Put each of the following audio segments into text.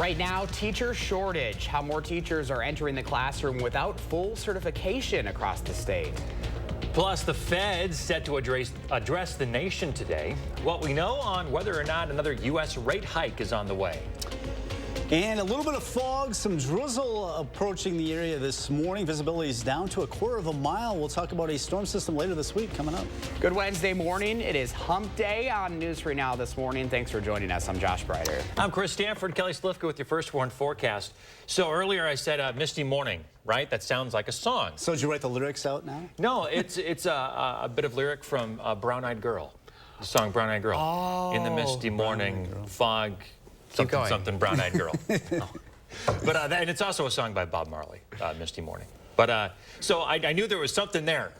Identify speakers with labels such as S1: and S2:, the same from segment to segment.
S1: Right now, teacher shortage. How more teachers are entering the classroom without full certification across the state.
S2: Plus, the Fed's set to address the nation today. What we know on whether or not another U.S. rate hike is on the way.
S3: And a little bit of fog, some drizzle approaching the area this morning. Visibility is down to a quarter of a mile. We'll talk about a storm system later this week coming up.
S1: Good Wednesday morning. It is hump day on News 3 Now this morning. Thanks for joining us. I'm Josh Brighter.
S2: I'm Chris Stanford. Kelly Slifka with your first warn forecast. So earlier I said misty morning, right? That sounds like a song.
S3: So did you write the lyrics out now?
S2: No, it's a bit of lyric from Brown Eyed Girl. The song Brown Eyed Girl.
S1: Oh,
S2: in the misty morning, fog, something Brown Eyed Girl. Oh. But and it's also a song by Bob Marley, Misty Morning. But so I knew there was something there.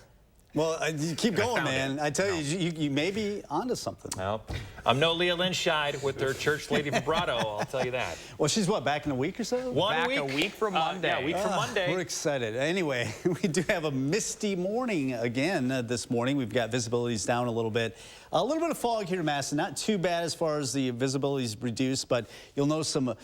S3: Well, you keep going, man. I tell you, you may be onto something.
S2: Well, I'm no Leah Lynn Scheid with her church lady vibrato, I'll tell you that.
S3: Well, she's what, back in a week or so?
S1: Back a week from Monday.
S2: Yeah, a week from Monday.
S3: We're excited. Anyway, we do have a misty morning again this morning. We've got visibilities down a little bit. A little bit of fog here in Madison. Not too bad as far as the visibility is reduced, but you'll notice some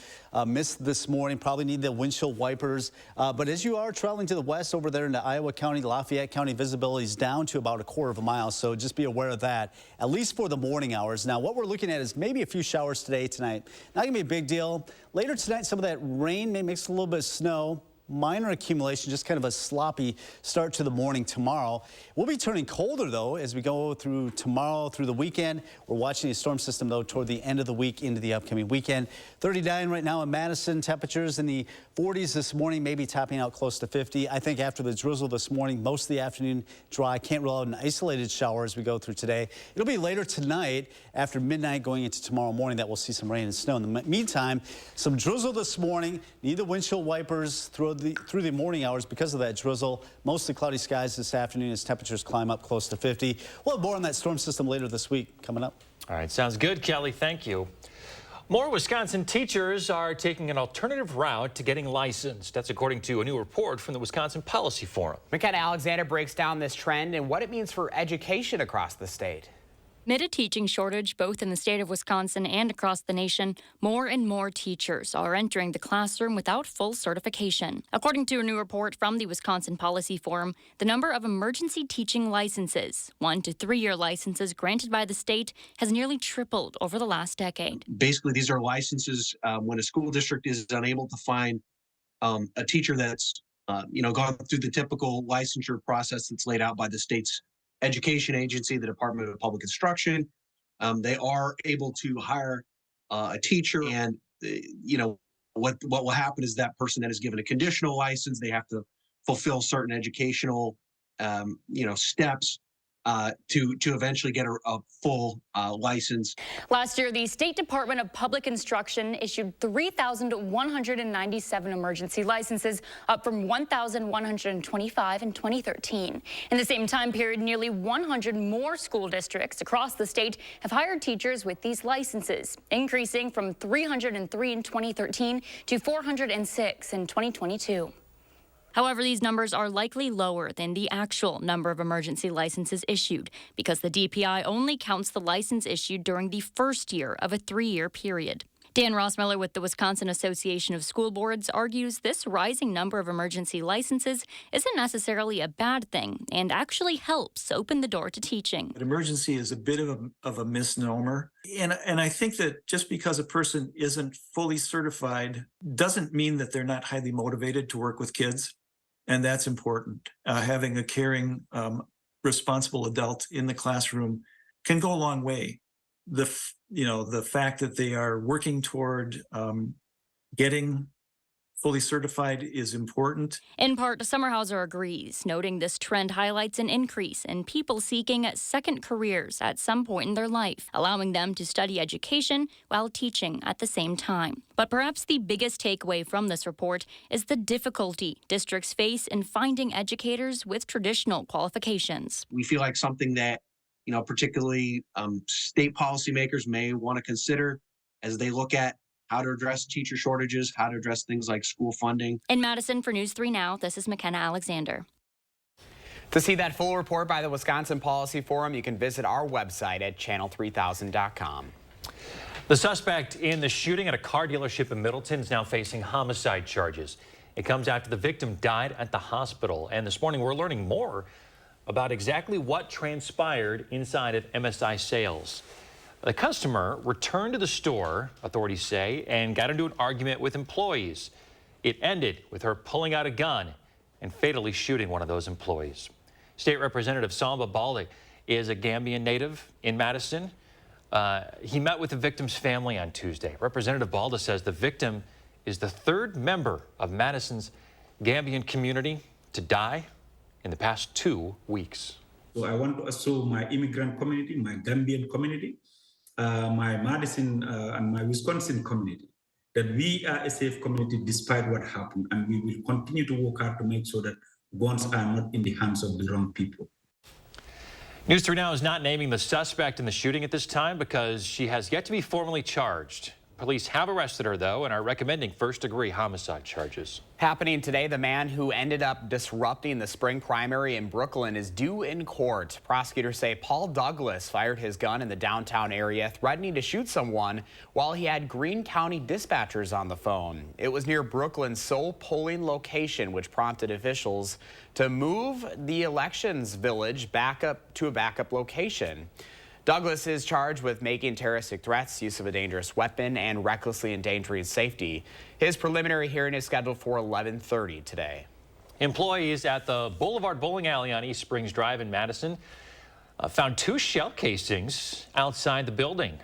S3: mist this morning. Probably need the windshield wipers. But as you are traveling to the west over there into Iowa County, Lafayette County, visibility is down to about a quarter of a mile. So just be aware of that, at least for the morning hours. Now, what we're looking at is maybe a few showers today, tonight. Not going to be a big deal. Later tonight, some of that rain may mix a little bit of snow. Minor accumulation, just kind of a sloppy start to the morning tomorrow. We'll be turning colder, though, as we go through tomorrow, through the weekend. We're watching a storm system, though, toward the end of the week into the upcoming weekend. 39 right now in Madison. Temperatures in the 40s this morning, maybe topping out close to 50. I think after the drizzle this morning, most of the afternoon dry. Can't rule out an isolated shower as we go through today. It'll be later tonight, after midnight, going into tomorrow morning, that we'll see some rain and snow. In the meantime, some drizzle this morning. Need the windshield wipers through the morning hours because of that drizzle. Mostly cloudy skies this afternoon as temperatures climb up close to 50. We'll have more on that storm system later this week coming up.
S2: All right, sounds good, Kelly. Thank you. More Wisconsin teachers are taking an alternative route to getting licensed. That's according to a new report from the Wisconsin Policy Forum.
S1: McKenna Alexander breaks down this trend and what it means for education across the state.
S4: Amid a teaching shortage both in the state of Wisconsin and across the nation, more and more teachers are entering the classroom without full certification. According to a new report from the Wisconsin Policy Forum, the number of emergency teaching licenses, 1- to 3-year licenses granted by the state, has nearly tripled over the last decade.
S5: Basically, these are licenses when a school district is unable to find a teacher that's gone through the typical licensure process that's laid out by the state's education agency, the Department of Public Instruction. They are able to hire a teacher, and what will happen is that person that is given a conditional license, they have to fulfill certain educational steps to eventually get a full license.
S4: Last year, the State Department of Public Instruction issued 3,197 emergency licenses, up from 1,125 in 2013. In the same time period, nearly 100 more school districts across the state have hired teachers with these licenses, increasing from 303 in 2013 to 406 in 2022. However, these numbers are likely lower than the actual number of emergency licenses issued because the DPI only counts the license issued during the first year of a 3-year period. Dan Rossmiller with the Wisconsin Association of School Boards argues this rising number of emergency licenses isn't necessarily a bad thing and actually helps open the door to teaching.
S6: Emergency is a bit of a misnomer. And I think that just because a person isn't fully certified doesn't mean that they're not highly motivated to work with kids. And that's important. Having a caring, responsible adult in the classroom can go a long way. The fact that they are working toward getting fully certified is important.
S4: In part, Summerhauser agrees, noting this trend highlights an increase in people seeking second careers at some point in their life, allowing them to study education while teaching at the same time. But perhaps the biggest takeaway from this report is the difficulty districts face in finding educators with traditional qualifications.
S5: We feel like something that particularly state policymakers may want to consider as they look at how to address teacher shortages, how to address things like school funding.
S4: In Madison for News 3 Now, this is McKenna Alexander.
S1: To see that full report by the Wisconsin Policy Forum, you can visit our website at channel3000.com.
S2: The suspect in the shooting at a car dealership in Middleton is now facing homicide charges. It comes after the victim died at the hospital. And this morning, we're learning more about exactly what transpired inside of MSI Sales. The customer returned to the store, authorities say, and got into an argument with employees. It ended with her pulling out a gun and fatally shooting one of those employees. State Representative Samba Balde is a Gambian native in Madison. He met with the victim's family on Tuesday. Representative Balde says the victim is the third member of Madison's Gambian community to die in the past 2 weeks.
S7: So I want to assure my immigrant community, my Gambian community, my Madison and my Wisconsin community, that we are a safe community despite what happened, and we will continue to work hard to make sure that guns are not in the hands of the wrong people.
S2: News 3 Now is not naming the suspect in the shooting at this time because she has yet to be formally charged. Police have arrested her, though, and are recommending first-degree homicide charges.
S1: Happening today, the man who ended up disrupting the spring primary in Brooklyn is due in court. Prosecutors say Paul Douglas fired his gun in the downtown area, threatening to shoot someone while he had Greene County dispatchers on the phone. It was near Brooklyn's sole polling location, which prompted officials to move the elections village back up to a backup location. Douglas is charged with making terroristic threats, use of a dangerous weapon, and recklessly endangering safety. His preliminary hearing is scheduled for 11:30 today.
S2: Employees at the Boulevard Bowling Alley on East Springs Drive in Madison found 2 shell casings outside the building.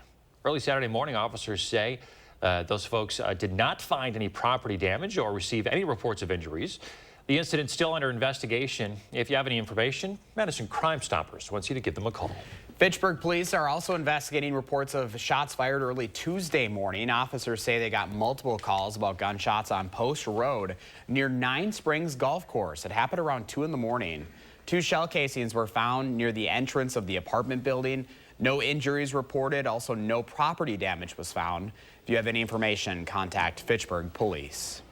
S2: Early Saturday morning, officers say those folks did not find any property damage or receive any reports of injuries. The incident's still under investigation. If you have any information, Madison Crime Stoppers wants you to give them a call.
S1: Fitchburg police are also investigating reports of shots fired early Tuesday morning. Officers say they got multiple calls about gunshots on Post Road near Nine Springs Golf Course. It happened around 2 in the morning. 2 shell casings were found near the entrance of the apartment building. No injuries reported. Also, no property damage was found. If you have any information, contact Fitchburg police.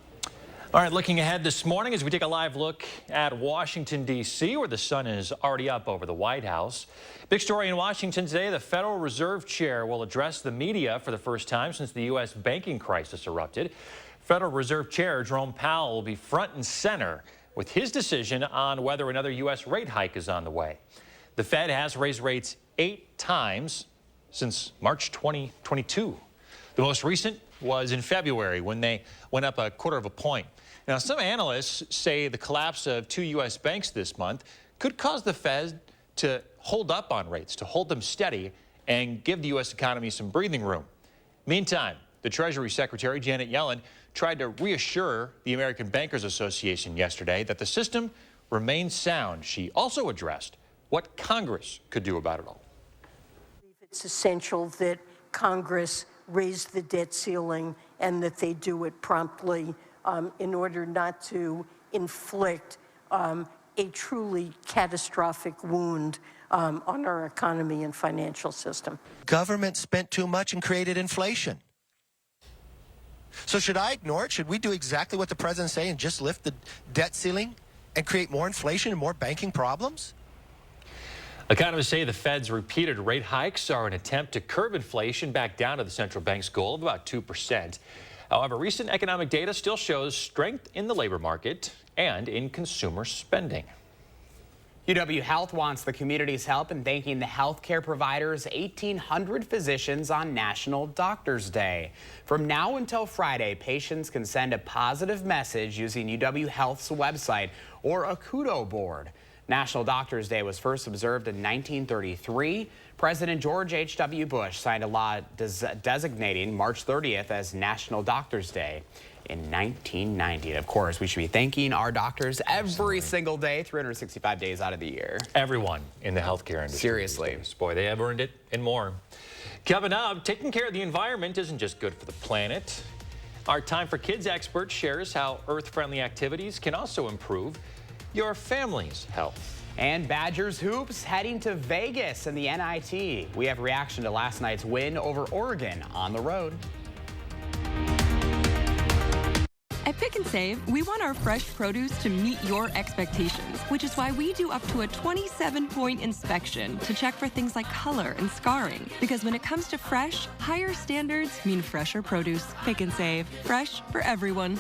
S2: All right, looking ahead this morning as we take a live look at Washington, D.C., where the sun is already up over the White House. Big story in Washington today, the Federal Reserve Chair will address the media for the first time since the U.S. banking crisis erupted. Federal Reserve Chair Jerome Powell will be front and center with his decision on whether another U.S. rate hike is on the way. The Fed has raised rates 8 times since March 2022. The most recent was in February when they went up 1/4 point. Now, some analysts say the collapse of 2 U.S. banks this month could cause the Fed to hold up on rates, to hold them steady and give the U.S. economy some breathing room. Meantime, the Treasury Secretary, Janet Yellen, tried to reassure the American Bankers Association yesterday that the system remains sound. She also addressed what Congress could do about it all.
S8: It's essential that Congress raise the debt ceiling and that they do it promptly in order not to inflict a truly catastrophic wound on our economy and financial system.
S9: Government spent too much and created inflation. So should I ignore it? Should we do exactly what the president's saying and just lift the debt ceiling and create more inflation and more banking problems?
S2: Economists say the Fed's repeated rate hikes are an attempt to curb inflation back down to the central bank's goal of about 2%. However, recent economic data still shows strength in the labor market and in consumer spending.
S1: UW Health wants the community's help in thanking the healthcare providers, 1,800 physicians on National Doctors Day. From now until Friday, patients can send a positive message using UW Health's website or a kudo board. National Doctors Day was first observed in 1933. President George H.W. Bush signed a law designating March 30th as National Doctors Day in 1990. And of course, we should be thanking our doctors every single day, 365 days out of the year.
S2: Everyone in the healthcare industry.
S1: Seriously.
S2: Boy, they have earned it and more. Coming up, taking care of the environment isn't just good for the planet. Our Time for Kids expert shares how Earth-friendly activities can also improve your family's health.
S1: And Badgers hoops heading to Vegas in the NIT. We have reaction to last night's win over Oregon on the road.
S10: At Pick and Save, we want our fresh produce to meet your expectations, which is why we do up to a 27-point inspection to check for things like color and scarring. Because when it comes to fresh, higher standards mean fresher produce. Pick and Save, fresh for everyone.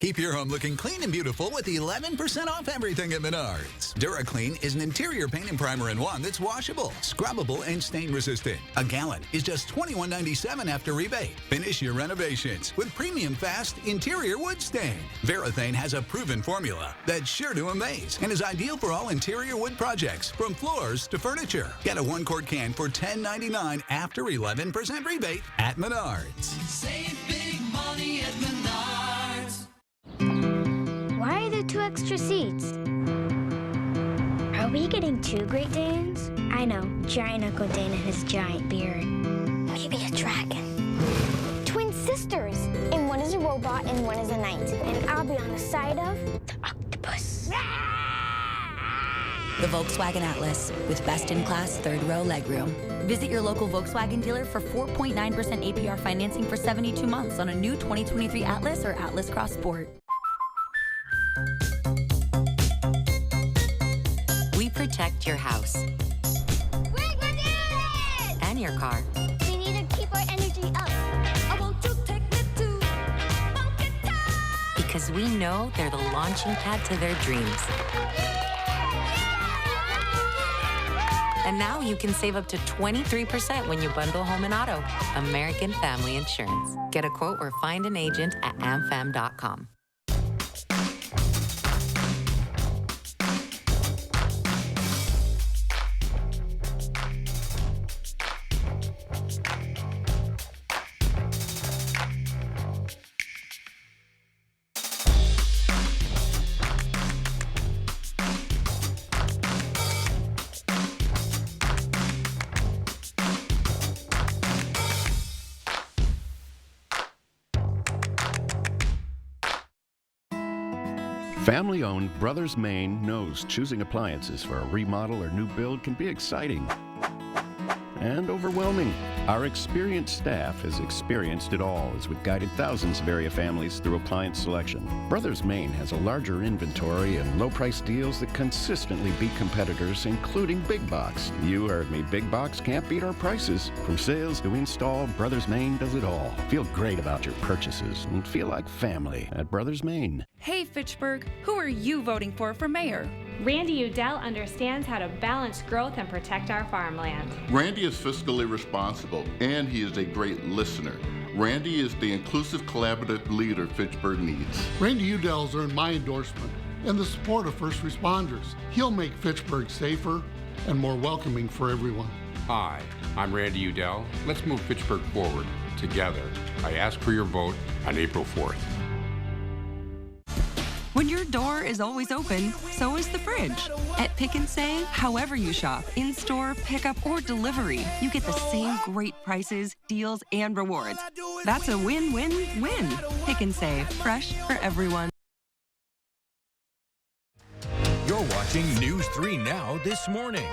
S11: Keep your home looking clean and beautiful with 11% off everything at Menards. DuraClean is an interior paint and primer in one that's washable, scrubbable, and stain resistant. A gallon is just $21.97 after rebate. Finish your renovations with premium fast interior wood stain. Varathane has a proven formula that's sure to amaze and is ideal for all interior wood projects, from floors to furniture. Get a 1-quart can for $10.99 after 11% rebate at Menards.
S12: Save big money at Menards.
S13: Why are there 2 extra seats? Are we getting 2 Great Danes? I know, giant Uncle Dane and his giant beard. Maybe a dragon. Twin sisters, and one is a robot and one is a knight. And I'll be on the side of the octopus.
S14: The Volkswagen Atlas, with best-in-class third-row legroom. Visit your local Volkswagen dealer for 4.9% APR financing for 72 months on a new 2023 Atlas or Atlas Cross Sport. We protect your house.
S13: We're gonna do it!
S14: And your car.
S13: We need to keep our energy up. I want to take me to Monkey Town!
S14: Because we know they're the launching pad to their dreams. And now you can save up to 23% when you bundle home and auto. American Family Insurance. Get a quote or find an agent at amfam.com.
S15: Family-owned Brothers Maine knows choosing appliances for a remodel or new build can be exciting and overwhelming. Our experienced staff has experienced it all as we've guided thousands of area families through appliance selection. Brothers Maine has a larger inventory and low-price deals that consistently beat competitors, including Big Box. You heard me, Big Box can't beat our prices. From sales to install, Brothers Maine does it all. Feel great about your purchases and feel like family at Brothers Maine.
S16: Hey Fitchburg, who are you voting for mayor?
S17: Randy Udell understands how to balance growth and protect our farmland.
S18: Randy is fiscally responsible, and he is a great listener. Randy is the inclusive, collaborative leader Fitchburg needs.
S19: Randy Udell's earned my endorsement and the support of first responders. He'll make Fitchburg safer and more welcoming for everyone.
S20: Hi, I'm Randy Udell. Let's move Fitchburg forward together. I ask for your vote on April 4th.
S10: When your door is always open, so is the fridge. At Pick and Save, however you shop, in-store, pickup, or delivery, you get the same great prices, deals, and rewards. That's a win-win-win. Pick and Save, fresh for everyone.
S21: You're watching News 3 Now this morning.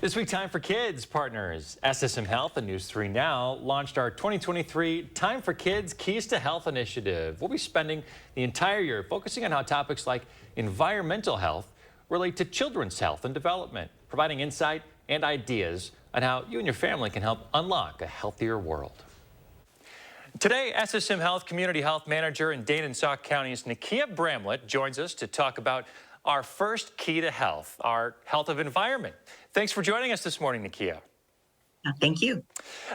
S2: This week, Time for Kids partners SSM Health and News 3 Now launched our 2023 Time for Kids Keys to Health initiative. We'll be spending the entire year focusing on how topics like environmental health relate to children's health and development, providing insight and ideas on how you and your family can help unlock a healthier world. Today, SSM Health Community Health Manager in Dane and Sauk Counties, Nakia Bramlett, joins us to talk about our first key to health, our health of environment. Thanks for joining us this morning, Nakia.
S22: Thank you.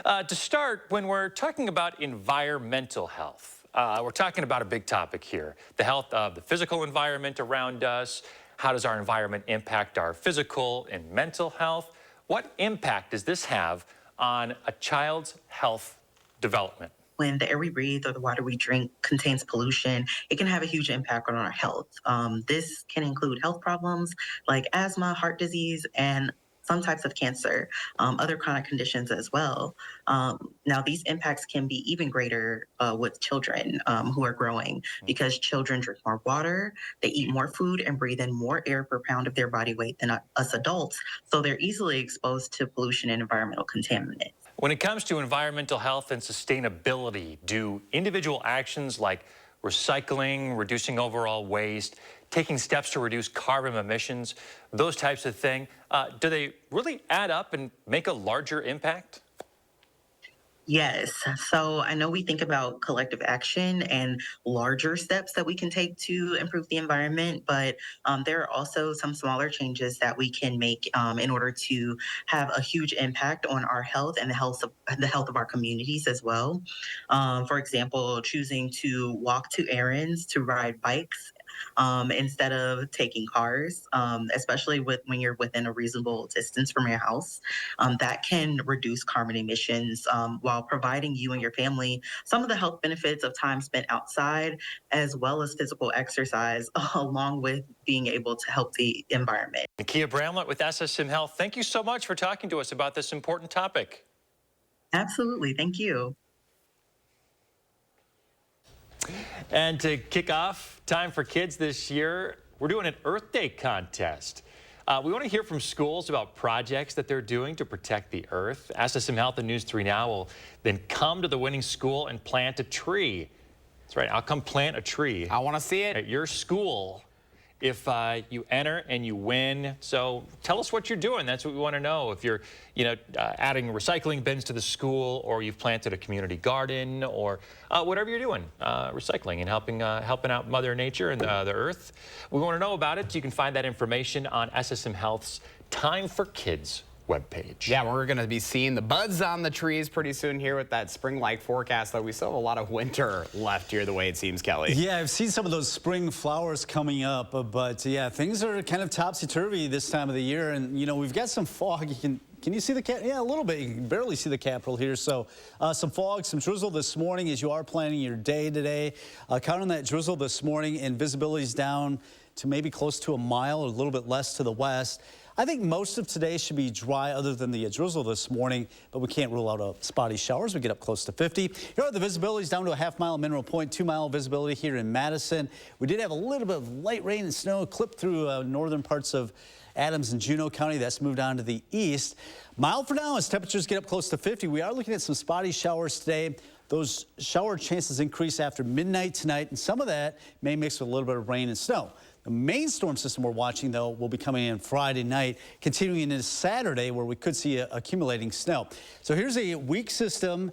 S2: To start, when we're talking about environmental health, we're talking about a big topic here, the health of the physical environment around us. How does our environment impact our physical and mental health? What impact does this have on a child's health development?
S22: When the air we breathe or the water we drink contains pollution, it can have a huge impact on our health. This can include health problems like asthma, heart disease, and some types of cancer, other chronic conditions as well. Now, these impacts can be even greater with children who are growing because children drink more water, they eat more food, and breathe in more air per pound of their body weight than us adults. So they're easily exposed to pollution and environmental contaminants.
S2: When it comes to environmental health and sustainability, do individual actions like recycling, reducing overall waste, taking steps to reduce carbon emissions, those types of things, do they really add up and make a larger impact?
S22: Yes. So I know we think about collective action and larger steps that we can take to improve the environment, but there are also some smaller changes that we can make in order to have a huge impact on our health and the health of our communities as well. For example, choosing to walk to errands, to ride bikes, instead of taking cars, especially when you're within a reasonable distance from your house. That can reduce carbon emissions while providing you and your family some of the health benefits of time spent outside, as well as physical exercise, along with being able to help the environment.
S2: Nakia Bramlett with SSM Health, thank you so much for talking to us about this important topic.
S22: Absolutely. Thank you.
S2: And to kick off Time for Kids this year, we're doing an Earth Day contest. We want to hear from schools about projects that they're doing to protect the Earth. SSM Health and News 3 Now will then come to the winning school and plant a tree. That's right, I'll come plant a tree.
S1: I want to see it.
S2: At your school if you enter and you win. So tell us what you're doing. That's what we want to know. If you're, adding recycling bins to the school, or you've planted a community garden, or whatever you're doing, recycling and helping out Mother Nature and the Earth. We want to know about it. You can find that information on SSM Health's Time for Kids webpage.
S1: Yeah, we're going to be seeing the buds on the trees pretty soon here with that spring-like forecast, though we still have a lot of winter left here the way it seems, Kelly.
S3: Yeah, I've seen some of those spring flowers coming up, but yeah, things are kind of topsy-turvy this time of the year, and we've got some fog. Can you see the cap? Yeah, a little bit. You can barely see the Capitol here. So some fog, some drizzle this morning as you are planning your day today. Count on that drizzle this morning, and visibility's down to maybe close to a mile or a little bit less to the west. I think most of today should be dry other than the drizzle this morning, but we can't rule out spotty showers. We get up close to 50. Here are the visibilities down to a half-mile Mineral Point, 2-mile visibility here in Madison. We did have a little bit of light rain and snow clipped through northern parts of Adams and Juneau County. That's moved on to the east. Mild for now as temperatures get up close to 50. We are looking at some spotty showers today. Those shower chances increase after midnight tonight, and some of that may mix with a little bit of rain and snow. The main storm system we're watching, though, will be coming in Friday night, continuing into Saturday, where we could see accumulating snow. So here's a weak system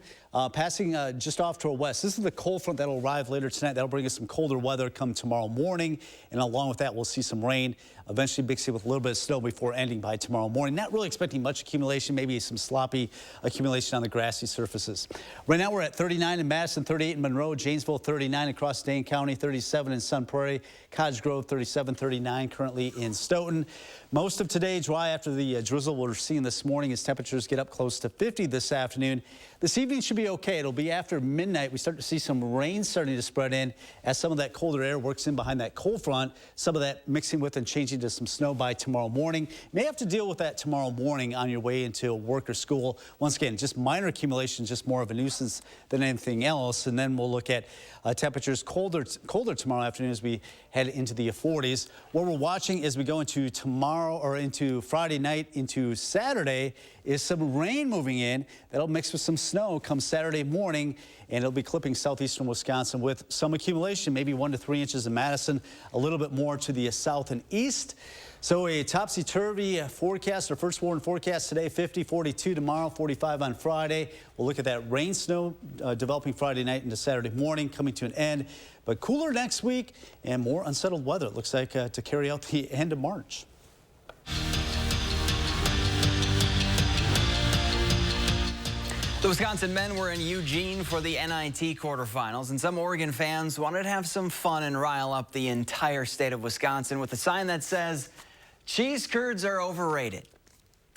S3: passing just off to our west. This is the cold front that will arrive later tonight. That'll bring us some colder weather come tomorrow morning. And along with that, we'll see some rain, eventually mixing with a little bit of snow before ending by tomorrow morning. Not really expecting much accumulation, maybe some sloppy accumulation on the grassy surfaces. Right now, we're at 39 in Madison, 38 in Monroe, Janesville, 39 across Dane County, 37 in Sun Prairie, Cottage Grove, 37, 39 currently in Stoughton. Most of today dry after the drizzle we're seeing this morning as temperatures get up close to 50 this afternoon. This evening should be okay. It'll be after midnight. We start to see some rain starting to spread in as some of that colder air works in behind that cold front. Some of that mixing with and changing to some snow by tomorrow morning. You may have to deal with that tomorrow morning on your way into work or school. Once again, just minor accumulation, just more of a nuisance than anything else. And then we'll look at temperatures colder tomorrow afternoon as we head into the 40s. What we're watching as we go into tomorrow or into Friday night into Saturday is some rain moving in. That'll mix with some snow come Saturday morning, and it'll be clipping southeastern Wisconsin with some accumulation, maybe 1 to 3 inches in Madison, a little bit more to the south and east. So a topsy-turvy forecast, our first warning forecast today, 50, 42 tomorrow, 45 on Friday. We'll look at that rain snow developing Friday night into Saturday morning, coming to an end. But cooler next week and more unsettled weather, it looks like, to carry out the end of March.
S6: The Wisconsin men were in Eugene for the NIT quarterfinals, and some Oregon fans wanted to have some fun and rile up the entire state of Wisconsin with a sign that says, "Cheese curds are overrated."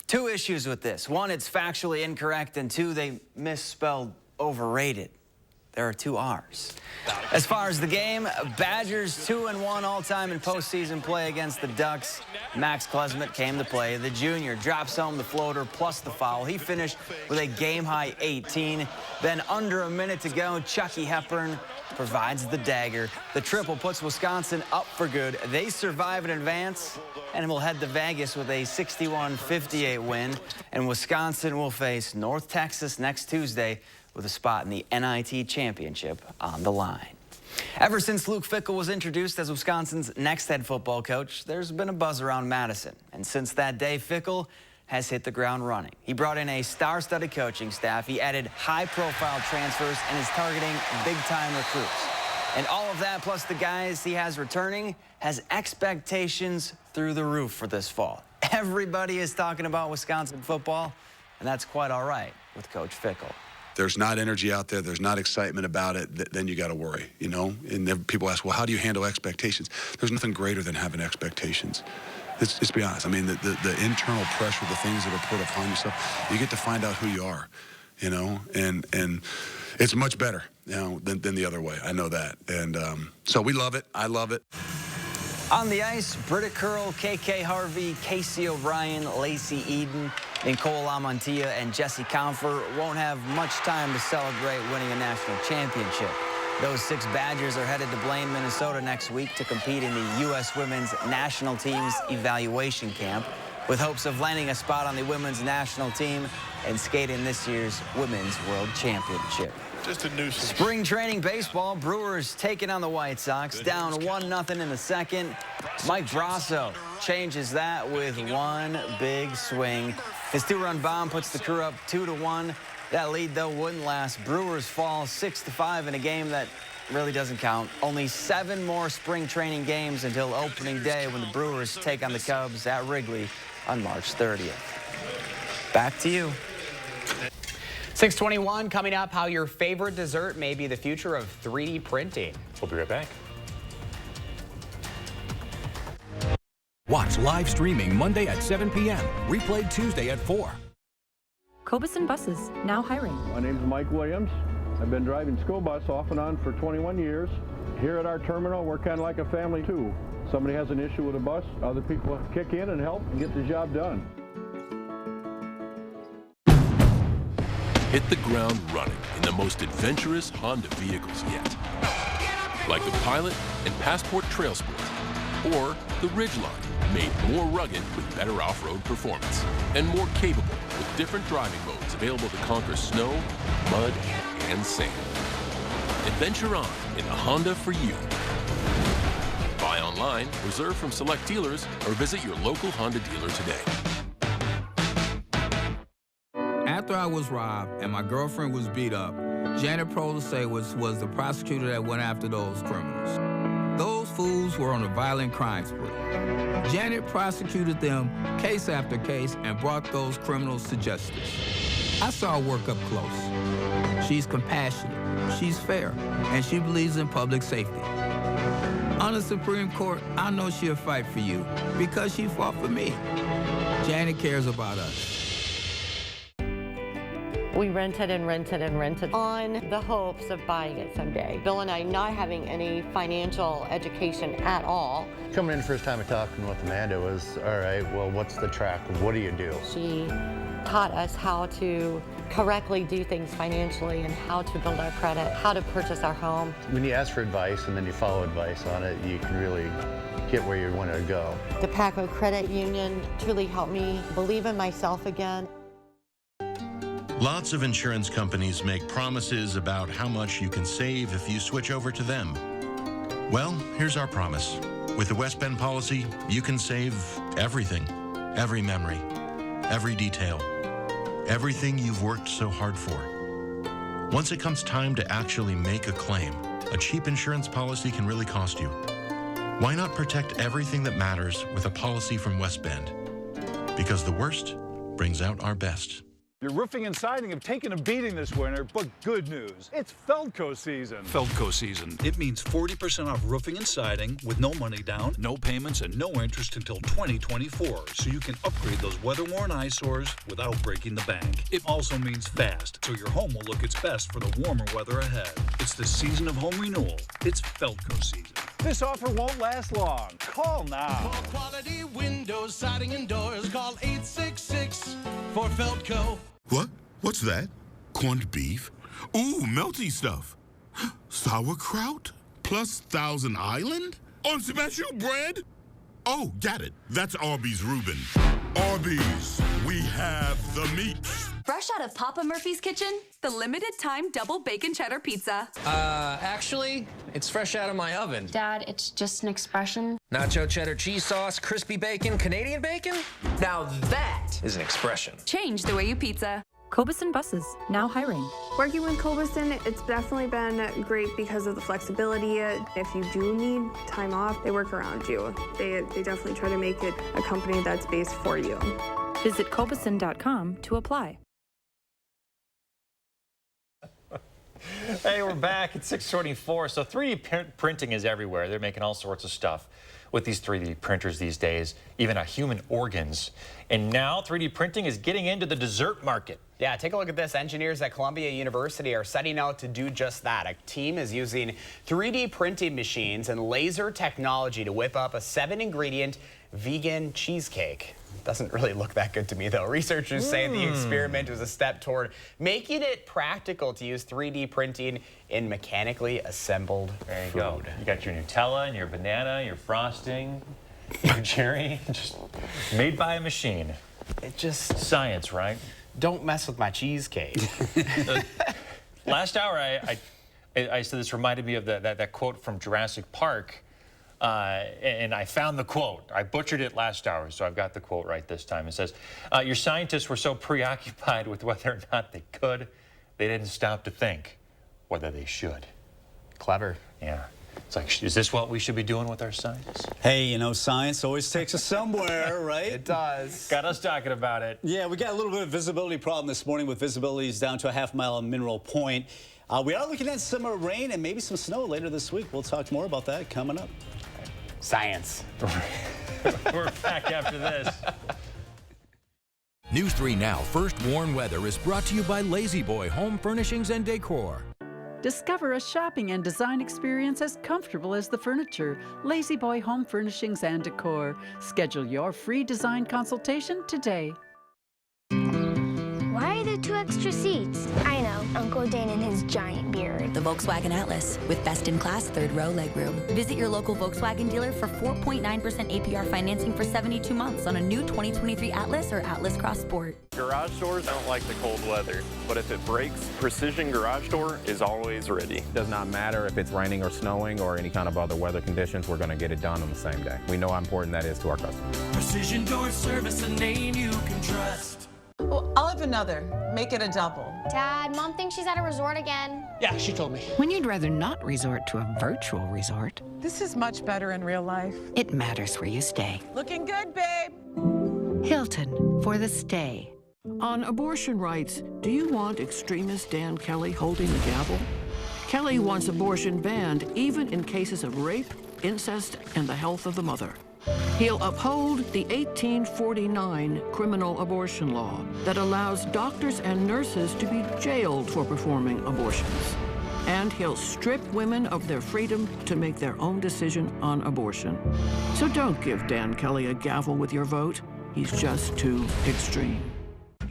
S6: Two issues with this. One, it's factually incorrect, and two, they misspelled overrated. There are 2 R's. As far as the game, Badgers 2-1 all-time in postseason play against the Ducks. Max Klesmet came to play. The junior drops home the floater plus the foul. He finished with a game-high 18. Then under a minute to go, Chucky Hepburn provides the dagger. The triple puts Wisconsin up for good. They survive and advance, and will head to Vegas with a 61-58 win. And Wisconsin will face North Texas next Tuesday with a spot in the NIT championship on the line. Ever since Luke Fickell was introduced as Wisconsin's next head football coach, there's been a buzz around Madison. And since that day, Fickell has hit the ground running. He brought in a star-studded coaching staff. He added high-profile transfers and is targeting big-time recruits. And all of that, plus the guys he has returning, has expectations through the roof for this fall. Everybody is talking about Wisconsin football, and that's quite all right with Coach Fickell.
S4: There's not energy out there, there's not excitement about it, then you got to worry, you know? And people ask, well, how do you handle expectations? There's nothing greater than having expectations. Let's be honest. I mean, the internal pressure, the things that are put upon yourself, you get to find out who you are, you know? And it's much better, you know, than the other way. I know that. And so we love it. I love it.
S6: On the ice, Britta Curl, KK Harvey, Casey O'Brien, Lacey Eden, Nicole Lamontia, and Jesse Comfer won't have much time to celebrate winning a national championship. Those 6 Badgers are headed to Blaine, Minnesota next week to compete in the U.S. Women's National Team's evaluation camp, with hopes of landing a spot on the women's national team and skating this year's Women's World Championship.
S5: Just a nuisance.
S6: Spring training baseball, Brewers taking on the White Sox, down 1-0 in the second. Mike Brasso changes that with one big swing. His 2-run bomb puts the Crew up 2-1. That lead, though, wouldn't last. Brewers fall 6-5 in a game that really doesn't count. Only 7 more spring training games until opening day when the Brewers take on the Cubs at Wrigley on March 30th. Back to you.
S1: 6:21 coming up, how your favorite dessert may be the future of 3D printing.
S2: We'll be right back.
S21: Watch live streaming Monday at 7 p.m. Replayed Tuesday at 4.
S10: Cobison Buses, now hiring.
S23: My name is Mike Williams. I've been driving school bus off and on for 21 years. Here at our terminal, we're kind of like a family, too. Somebody has an issue with a bus, other people kick in and help and get the job done.
S24: Hit the ground running in the most adventurous Honda vehicles yet. Like the Pilot and Passport Trail Sport, or the Ridgeline, made more rugged with better off-road performance, and more capable with different driving modes available to conquer snow, mud, and sand. Adventure on in a Honda for you. Buy online, reserve from select dealers, or visit your local Honda dealer today.
S25: After I was robbed and my girlfriend was beat up, Janet Protasewicz was the prosecutor that went after those criminals. Those fools were on a violent crime spree. Janet prosecuted them case after case and brought those criminals to justice. I saw her work up close. She's compassionate, she's fair, and she believes in public safety. On the Supreme Court, I know she'll fight for you because she fought for me. Janet cares about us.
S26: We rented and rented and rented on the hopes of buying it someday. Bill and I not having any financial education at all.
S27: Coming in the first time I talking with Amanda was, all right, well, what's the track? What do you do?
S26: She taught us how to correctly do things financially and how to build our credit, how to purchase our home.
S27: When you ask for advice and then you follow advice on it, you can really get where you want to go.
S26: The PACO Credit Union truly helped me believe in myself again.
S28: Lots of insurance companies make promises about how much you can save if you switch over to them. Well, here's our promise. With the West Bend policy, you can save everything, every memory, every detail, everything you've worked so hard for. Once it comes time to actually make a claim, a cheap insurance policy can really cost you. Why not protect everything that matters with a policy from West Bend? Because the worst brings out our best.
S5: Your roofing and siding have taken a beating this winter, but good news. It's Feldco season.
S7: Feldco season. It means 40% off roofing and siding with no money down, no payments, and no interest until 2024, so you can upgrade those weather-worn eyesores without breaking the bank. It also means fast, so your home will look its best for the warmer weather ahead. It's the season of home renewal. It's Feldco season.
S5: This offer won't last long. Call now.
S8: For quality windows, siding, and doors, call 866 for Feldco.
S9: What? What's that? Corned beef? Ooh, melty stuff. Sauerkraut? Plus Thousand Island? On special bread? Oh, got it. That's Arby's Reuben. Arby's, we have the meats.
S11: Fresh out of Papa Murphy's kitchen, the limited time double bacon cheddar pizza.
S12: Actually, it's fresh out of my oven.
S11: Dad, it's just an expression.
S12: Nacho cheddar cheese sauce, crispy bacon, Canadian bacon? Now that is an expression.
S11: Change the way you pizza.
S13: Cobeson Buses, now hiring.
S14: Working with Cobeson, it's definitely been great because of the flexibility. If you do need time off, they work around you. They definitely try to make it a company that's based for you.
S13: Visit Cobeson.com to apply.
S2: Hey, we're back at 6:24. So 3D printing is everywhere. They're making all sorts of stuff with these 3D printers these days, even human organs. And now 3D printing is getting into the dessert market.
S1: Yeah, take a look at this. Engineers at Columbia University are setting out to do just that. A team is using 3D printing machines and laser technology to whip up a 7-ingredient vegan cheesecake. Doesn't really look that good to me, though. Researchers say the experiment was a step toward making it practical to use 3D printing in mechanically assembled food.
S2: There you go. You got your Nutella and your banana, your frosting, your cherry, just made by a machine.
S1: It just...
S2: Science, right?
S1: Don't mess with my cheesecake.
S2: Last hour, I said this reminded me of that quote from Jurassic Park. And I found the quote. I butchered it last hour, so I've got the quote right this time. It says, your scientists were so preoccupied with whether or not they could, they didn't stop to think whether they should.
S1: Clever.
S2: Yeah. It's like, is this what we should be doing with our science?
S3: Hey, you know, science always takes us somewhere, right?
S1: It does.
S2: Got us talking about it.
S3: Yeah, we got a little bit of visibility problem this morning with visibilities down to a half-mile on Mineral Point. We are looking at summer rain and maybe some snow later this week. We'll talk more about that coming up.
S1: Science.
S2: We're back after this.
S21: News 3 Now First Warn Weather is brought to you by Lazy Boy Home Furnishings and Decor.
S29: Discover a shopping and design experience as comfortable as the furniture. Lazy Boy Home Furnishings and Decor. Schedule your free design consultation today.
S30: Why are there 2 extra seats? I know, Uncle Dane and his giant beard.
S13: The Volkswagen Atlas with best-in-class third-row legroom. Visit your local Volkswagen dealer for 4.9% APR financing for 72 months on a new 2023 Atlas or Atlas Cross Sport.
S31: Garage doors don't like the cold weather, but if it breaks, Precision Garage Door is always ready.
S20: Does not matter if it's raining or snowing or any kind of other weather conditions, we're going to get it done on the same day. We know how important that is to our customers.
S8: Precision Door Service, a name you can trust.
S32: Well, I'll have another. Make it a double.
S30: Dad, Mom thinks she's at a resort again.
S32: Yeah, she told me.
S33: When you'd rather not resort to a virtual resort,
S32: This is much better in real life.
S33: it matters where you stay.
S32: Looking good, babe.
S33: Hilton for the stay.
S34: On abortion rights, do you want extremist Dan Kelly holding the gavel? Kelly wants abortion banned even in cases of rape, incest, and the health of the mother. He'll uphold the 1849 criminal abortion law that allows doctors and nurses to be jailed for performing abortions. And he'll strip women of their freedom to make their own decision on abortion. So don't give Dan Kelly a gavel with your vote. He's just too extreme.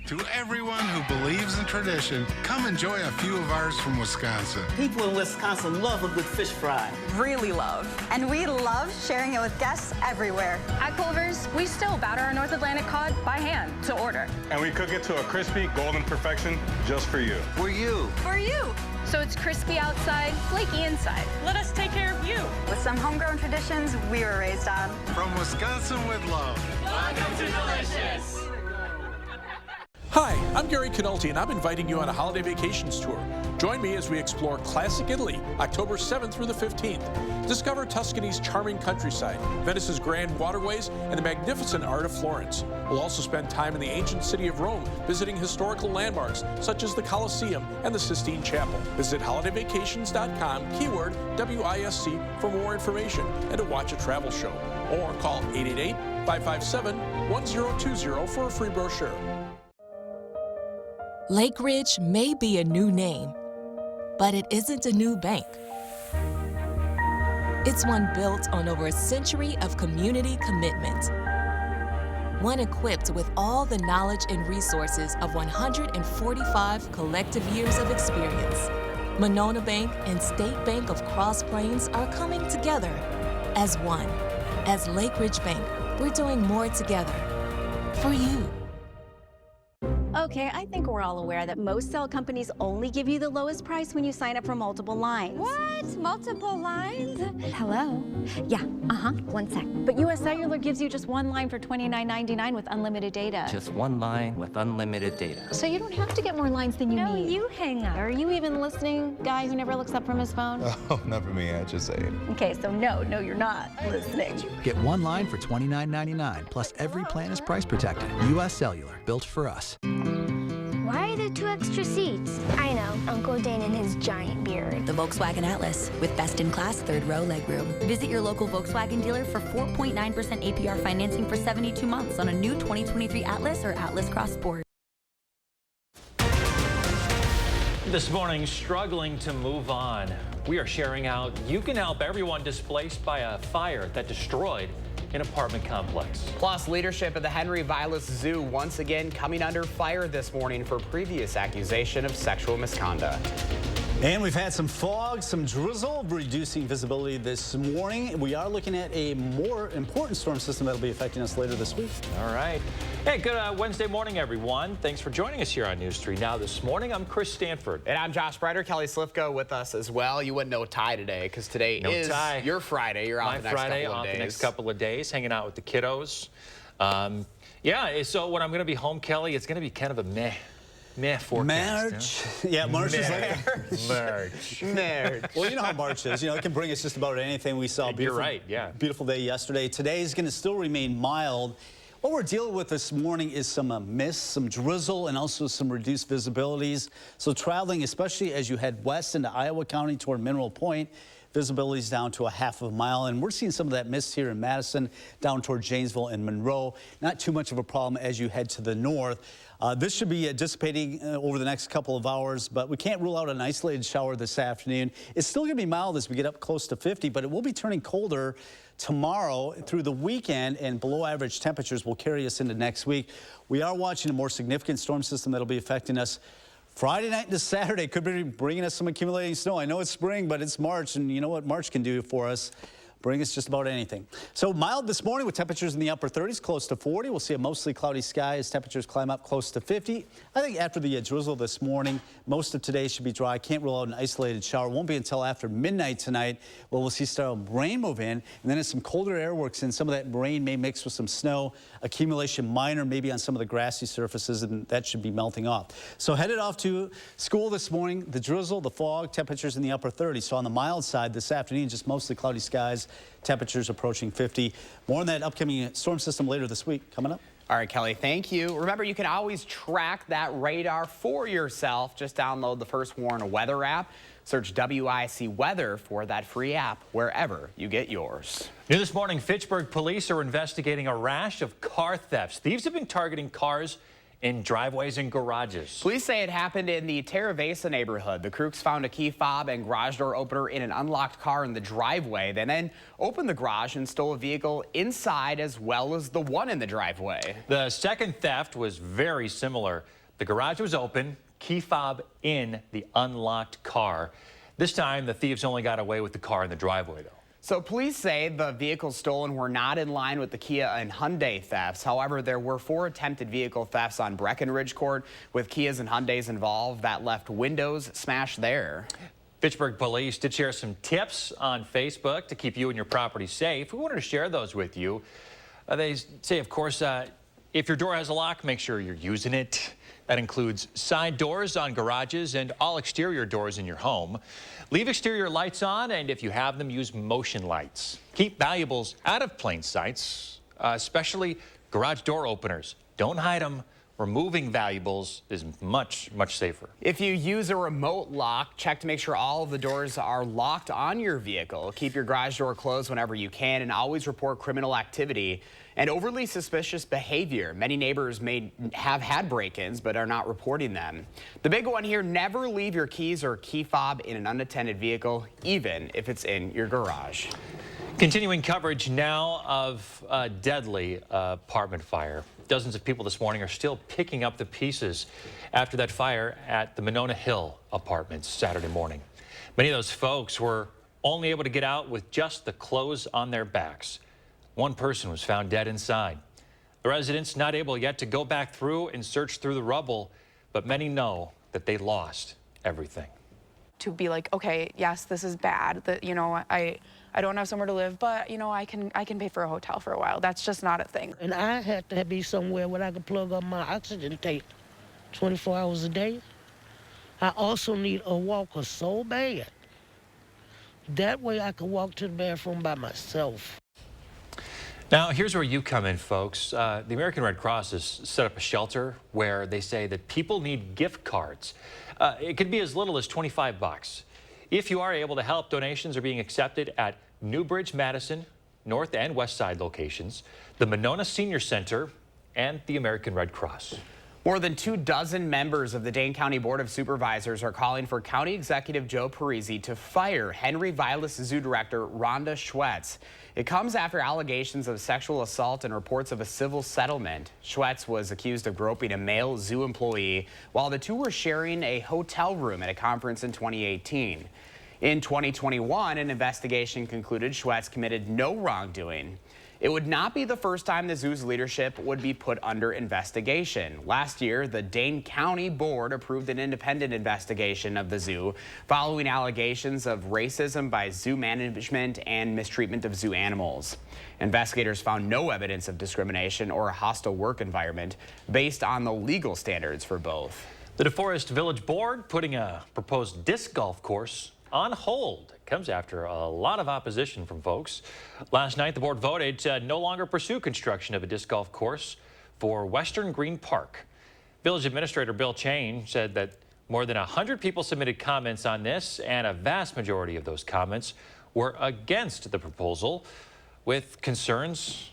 S35: To everyone who believes in tradition, come enjoy a few of ours from Wisconsin.
S36: People in Wisconsin love a good fish fry.
S37: Really love. And we love sharing it with guests everywhere.
S38: At Culver's, we still batter our North Atlantic cod by hand to order.
S39: And we cook it to a crispy, golden perfection just for you.
S36: For you.
S38: For you. So it's crispy outside, flaky inside. Let us take care of you.
S37: With some homegrown traditions we were raised on.
S35: From Wisconsin with love.
S8: Welcome to Delicious.
S4: Hi, I'm Gary Canolti, and I'm inviting you on a holiday vacations tour. Join me as we explore classic Italy, October 7th through the 15th. Discover Tuscany's charming countryside, Venice's grand waterways, and the magnificent art of Florence. We'll also spend time in the ancient city of Rome, visiting historical landmarks such as the Colosseum and the Sistine Chapel. Visit holidayvacations.com, keyword WISC, for more information and to watch a travel show. Or call 888-557-1020 for a free brochure.
S5: Lake Ridge may be a new name, but it isn't a new bank. It's one built on over a century of community commitment. One equipped with all the knowledge and resources of 145 collective years of experience. Monona Bank and State Bank of Cross Plains are coming together as one. As Lake Ridge Bank, we're doing more together for you.
S6: Okay, I think we're all aware that most cell companies only give you the lowest price when you sign up for multiple lines.
S7: What? Multiple lines?
S6: Hello? Yeah, 1 sec. But US Cellular gives you just one line for $29.99 with unlimited data.
S9: Just one line with unlimited data.
S6: So you don't have to get more lines than you need.
S7: No, you hang up.
S6: Are you even listening, guy who never looks up from his phone?
S10: Oh, not for me, I just say it.
S6: Okay, so no, you're not listening.
S12: Get one line for $29.99, plus every plan is price protected. US Cellular, built for us.
S30: Why are there 2 extra seats? I know, Uncle Dane and his giant beard.
S13: The Volkswagen Atlas with best-in-class third-row legroom. Visit your local Volkswagen dealer for 4.9% APR financing for 72 months on a new 2023 Atlas or Atlas Cross Sport.
S2: This morning, struggling to move on. We are sharing how you can help everyone displaced by a fire that destroyed an apartment complex.
S1: Plus, leadership at the Henry Vilas Zoo once again coming under fire this morning for previous accusation of sexual misconduct.
S3: And we've had some fog, some drizzle, reducing visibility this morning. We are looking at a more important storm system that'll be affecting us later this week.
S2: All right. Hey, good Wednesday morning, everyone. Thanks for joining us here on News 3 Now. This morning, I'm Chris Stanford.
S1: And I'm Josh Breiter. Kelly Slifko with us as well. You wouldn't know Ty today because today is your Friday. You're out the next couple of days.
S2: The next couple of days, hanging out with the kiddos. Yeah, so when I'm going to be home, Kelly, it's going to be kind of a meh forecast.
S3: March. Huh? Yeah, March is like
S2: March.
S3: Well, you know how March is. You know, it can bring us just about anything. We saw
S2: You're right, yeah.
S3: Beautiful day yesterday. Today is going to still remain mild. What we're dealing with this morning is some mist, some drizzle, and also some reduced visibilities. So traveling, especially as you head west into Iowa County toward Mineral Point, visibility is down to a half of a mile, and we're seeing some of that mist here in Madison, down toward Janesville and Monroe. Not too much of a problem as you head to the north. This should be dissipating over the next couple of hours, but we can't rule out an isolated shower this afternoon. It's still going to be mild as we get up close to 50, but it will be turning colder tomorrow through the weekend, and below average temperatures will carry us into next week. We are watching a more significant storm system that'll be affecting us Friday night into Saturday. Could be bringing us some accumulating snow. I know it's spring, but it's March, and you know what March can do for us? Bring us just about anything. So mild this morning with temperatures in the upper 30s, close to 40. We'll see a mostly cloudy sky as temperatures climb up close to 50. I think after the drizzle this morning, most of today should be dry. Can't rule out an isolated shower. Won't be until after midnight tonight where we'll see some rain move in. And then as some colder air works in, some of that rain may mix with some snow. Accumulation minor maybe on some of the grassy surfaces, and that should be melting off. So headed off to school this morning, the drizzle, the fog, temperatures in the upper 30s. So on the mild side this afternoon, just mostly cloudy skies. Temperatures approaching 50. More on that upcoming storm system later this week. Coming up.
S1: All right, Kelly, thank you. Remember, you can always track that radar for yourself. Just download the First Warn Weather app. Search WIC Weather for that free app wherever you get yours.
S2: New this morning, Fitchburg police are investigating a rash of car thefts. Thieves have been targeting cars in driveways and garages.
S1: Police say it happened in the Terravesa neighborhood. The crooks found a key fob and garage door opener in an unlocked car in the driveway. They then opened the garage and stole a vehicle inside as well as the one in the driveway.
S2: The second theft was very similar. The garage was open, key fob in the unlocked car. This time, the thieves only got away with the car in the driveway, though.
S1: So police say the vehicles stolen were not in line with the Kia and Hyundai thefts. However, there were 4 attempted vehicle thefts on Breckenridge Court with Kias and Hyundais involved that left windows smashed there.
S2: Fitchburg police did share some tips on Facebook to keep you and your property safe. We wanted to share those with you. They say, of course, If your door has a lock, make sure you're using it. That includes side doors on garages and all exterior doors in your home. Leave exterior lights on, and if you have them, use motion lights. Keep valuables out of plain sight, especially garage door openers. Don't hide them. Removing valuables is much, much safer.
S1: If you use a remote lock, check to make sure all of the doors are locked on your vehicle. Keep your garage door closed whenever you can, and always report criminal activity and overly suspicious behavior. Many neighbors may have had break-ins but are not reporting them. The big one here, never leave your keys or key fob in an unattended vehicle, even if it's in your garage.
S2: Continuing coverage now of a deadly apartment fire. Dozens of people this morning are still picking up the pieces after that fire at the Monona Hill apartments Saturday morning. Many of those folks were only able to get out with just the clothes on their backs. One person was found dead inside. The residents not able yet to go back through and search through the rubble, but many know that they lost everything.
S11: To be like, okay, yes, this is bad. That, you know, I don't have somewhere to live, but you know, I can pay for a hotel for a while. That's just not a thing.
S14: And I had to be somewhere where I could plug up my oxygen tank 24 hours a day. I also need a walker so bad. That way I could walk to the bathroom by myself.
S2: Now, here's where you come in, folks. The American Red Cross has set up a shelter where they say that people need gift cards. It could be as little as 25 bucks. If you are able to help, donations are being accepted at Newbridge, Madison, North and West Side locations, the Monona Senior Center, and the American Red Cross.
S1: More than 24 members of the Dane County Board of Supervisors are calling for County Executive Joe Parisi to fire Henry Vilas Zoo Director Rhonda Schwetz. It comes after allegations of sexual assault and reports of a civil settlement. Schwetz was accused of groping a male zoo employee while the two were sharing a hotel room at a conference in 2018. In 2021, an investigation concluded Schwetz committed no wrongdoing. It would not be the first time the zoo's leadership would be put under investigation. Last year, the Dane County Board approved an independent investigation of the zoo following allegations of racism by zoo management and mistreatment of zoo animals. Investigators found no evidence of discrimination or a hostile work environment based on the legal standards for both.
S2: The DeForest Village Board putting a proposed disc golf course on hold. It comes after a lot of opposition from folks. Last night, the board voted to no longer pursue construction of a disc golf course for Western Green Park. Village Administrator Bill Chain said that more than 100 people submitted comments on this, and a vast majority of those comments were against the proposal, with concerns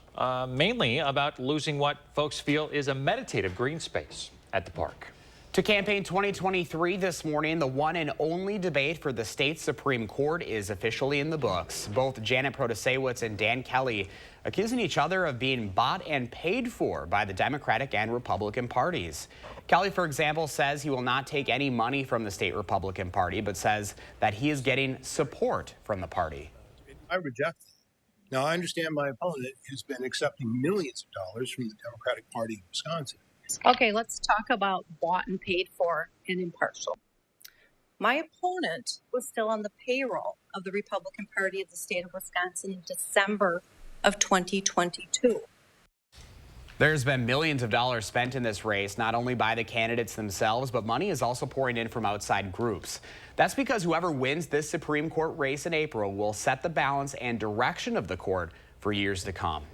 S2: mainly about losing what folks feel is a meditative green space at the park.
S1: To campaign 2023 this morning, the one and only debate for the state Supreme Court is officially in the books. Both Janet Protasewicz and Dan Kelly accusing each other of being bought and paid for by the Democratic and Republican parties. Kelly, for example, says he will not take any money from the state Republican Party, but says that he is getting support from the party.
S15: I reject that. Now, I understand my opponent has been accepting millions of dollars from the Democratic Party of Wisconsin.
S16: Okay, let's talk about bought and paid for and impartial. My opponent was still on the payroll of the Republican Party of the state of Wisconsin in December of 2022.
S1: There's been millions of dollars spent in this race, not only by the candidates themselves, but money is also pouring in from outside groups. That's because whoever wins this Supreme Court race in April will set the balance and direction of the court for years to come.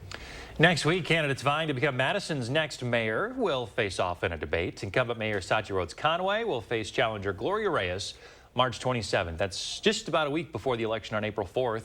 S2: Next week, candidates vying to become Madison's next mayor will face off in a debate. Incumbent Mayor Satya Rhodes-Conway will face challenger Gloria Reyes March 27th. That's just about a week before the election on April 4th.